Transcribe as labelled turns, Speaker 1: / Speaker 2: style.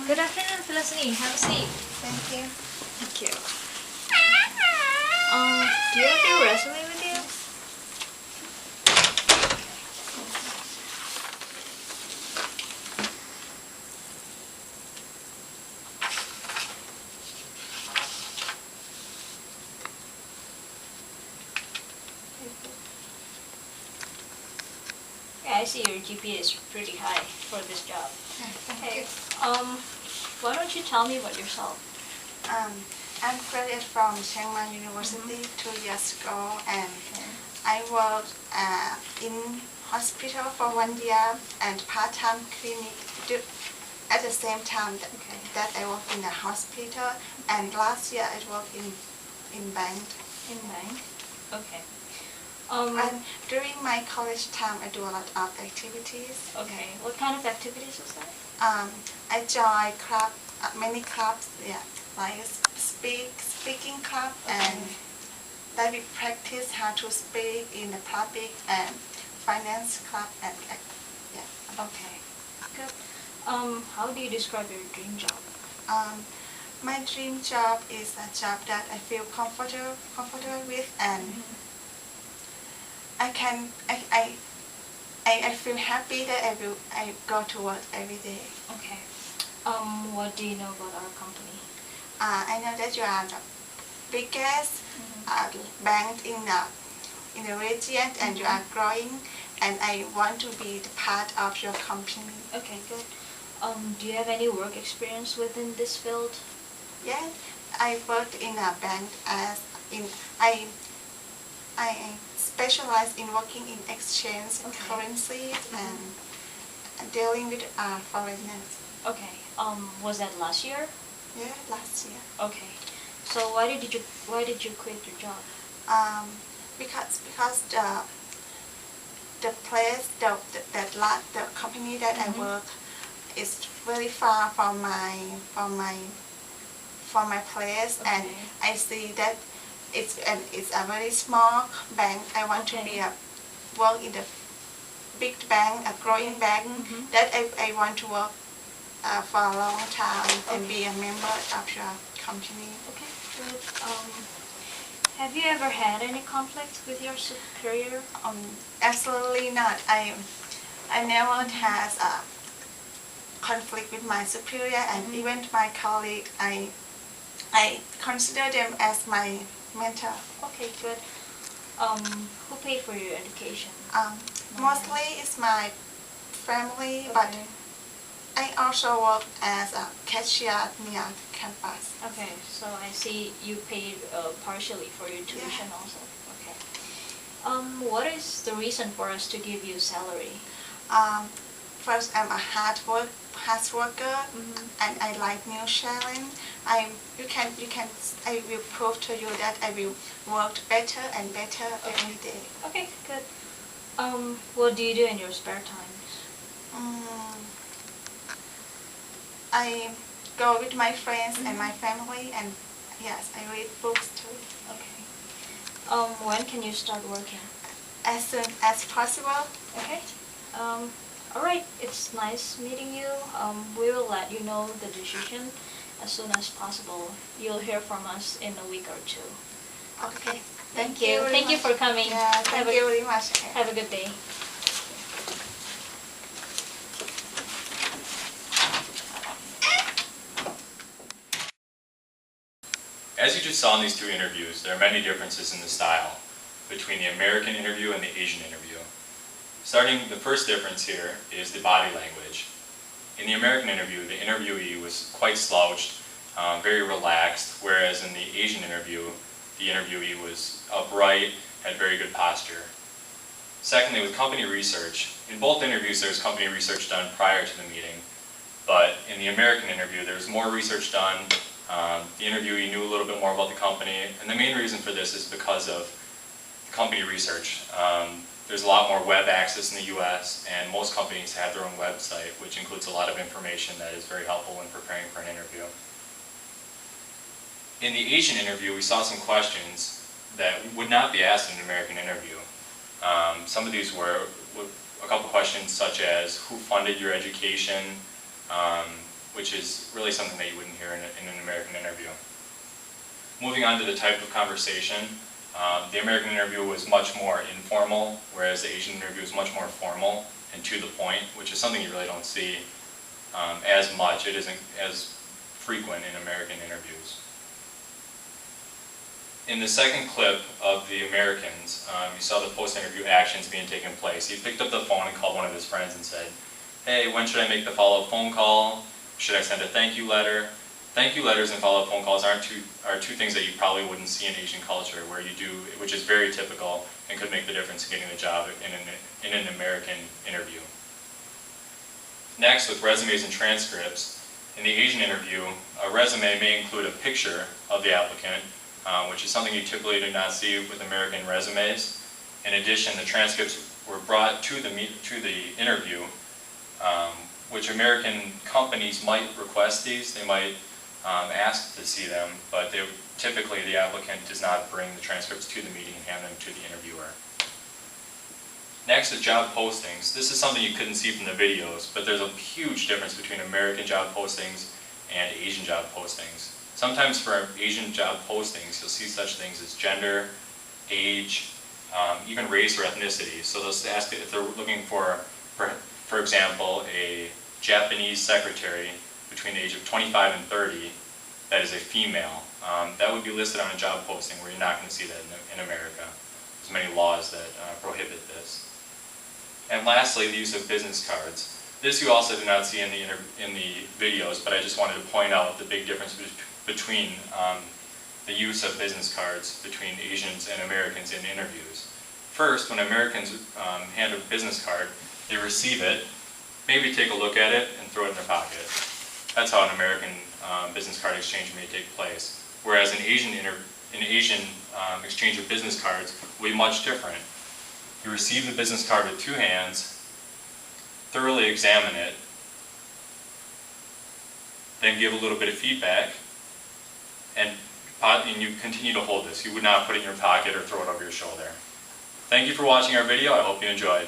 Speaker 1: Good afternoon, Felicity. Have a seat.
Speaker 2: Thank you.
Speaker 1: Thank you. Do you have your resume with you? Yeah, I see your GPA is pretty high for this job.
Speaker 2: Thank you.
Speaker 1: Why don't you tell me about yourself?
Speaker 2: I'm graduated from Chiang Mai University 2 years ago, and I worked in hospital for 1 year and part-time clinic at the same time that I worked in the hospital, and last year I worked in bank.
Speaker 1: In bank? Okay.
Speaker 2: And during my college time, I do a lot of activities.
Speaker 1: Okay. What kind of activities was that?
Speaker 2: I joined many clubs, like speaking club, and that we practice how to speak in the public, and finance club, and
Speaker 1: Okay. Good. How do you describe your dream job?
Speaker 2: My dream job is a job that I feel comfortable with, and I feel happy that I go to work every day.
Speaker 1: Okay. What do you know about our company?
Speaker 2: I know that you are the biggest bank in the region, and you are growing, and I want to be the part of your company.
Speaker 1: Okay, good. Do you have any work experience within this field?
Speaker 2: Yeah, I worked in a bank I specialize in working in exchange currencies and dealing with foreigners.
Speaker 1: Okay. Was that last year?
Speaker 2: Yeah, last year.
Speaker 1: Okay. So why did you quit your job?
Speaker 2: Because the place the company that I work is very far from my place, and I see that it's a very small bank. I want to work in the big bank, a growing bank, that I want to work for a long time and be a member of your company.
Speaker 1: Okay, good. Have you ever had any conflicts with your superior?
Speaker 2: Absolutely not. I never had a conflict with my superior, and even my colleague. I consider them as my mentor.
Speaker 1: Okay, good. Who paid for your education?
Speaker 2: Mostly it's my family, but I also work as a cashier near campus.
Speaker 1: Okay, so I see you paid partially for your tuition also. Okay. What is the reason for us to give you salary?
Speaker 2: First, I'm a hard worker, and I like new challenge. I will prove to you that I will work better and better every day.
Speaker 1: Okay, good. What do you do in your spare times?
Speaker 2: I go with my friends and my family, and yes, I read books too.
Speaker 1: Okay. When can you start working?
Speaker 2: As soon as possible.
Speaker 1: Okay. All right. It's nice meeting you. We will let you know the decision as soon as possible. You'll hear from us in a week or two.
Speaker 2: Okay.
Speaker 1: Thank you. Thank you for coming.
Speaker 2: Yeah, thank you very much.
Speaker 1: Have a good day.
Speaker 3: As you just saw in these two interviews, there are many differences in the style between the American interview and the Asian interview. Starting, the first difference here is the body language. In the American interview, the interviewee was quite slouched, very relaxed, whereas in the Asian interview, the interviewee was upright, had very good posture. Secondly, with company research, in both interviews there was company research done prior to the meeting, but in the American interview there was more research done. The interviewee knew a little bit more about the company, and the main reason for this is because of company research. There's a lot more web access in the US, and most companies have their own website, which includes a lot of information that is very helpful when preparing for an interview. In the Asian interview, we saw some questions that would not be asked in an American interview. Some of these were a couple questions such as, who funded your education? which is really something that you wouldn't hear in an American interview. Moving on to the type of conversation, the American interview was much more informal, whereas the Asian interview was much more formal and to the point, which is something you really don't see as much. It isn't as frequent in American interviews. In the second clip of the Americans, you saw the post-interview actions being taken place. He picked up the phone and called one of his friends and said, "Hey, when should I make the follow-up phone call? Should I send a thank you letter?" Thank you letters and follow-up phone calls are two things that you probably wouldn't see in Asian culture, where you do, which is very typical and could make the difference in getting the job in an American interview. Next, with resumes and transcripts, in the Asian interview, a resume may include a picture of the applicant, which is something you typically do not see with American resumes. In addition, the transcripts were brought to the interview, which American companies might request these. They might ask to see them, but typically the applicant does not bring the transcripts to the meeting and hand them to the interviewer. Next is job postings. This is something you couldn't see from the videos, but there's a huge difference between American job postings and Asian job postings. Sometimes for Asian job postings, you'll see such things as gender, age, even race or ethnicity. So they'll ask if they're looking for example, a Japanese secretary between the age of 25 and 30 that is a female. That would be listed on a job posting, where you're not going to see that in America. There's many laws that prohibit this. And lastly, the use of business cards. This you also do not see in the videos, but I just wanted to point out the big difference between the use of business cards between Asians and Americans in interviews. First, when Americans hand a business card, they receive it, maybe take a look at it, and throw it in their pocket. That's how an American business card exchange may take place. Whereas an Asian exchange of business cards will be much different. You receive the business card with two hands, thoroughly examine it, then give a little bit of feedback, and you continue to hold this. You would not put it in your pocket or throw it over your shoulder. Thank you for watching our video. I hope you enjoyed.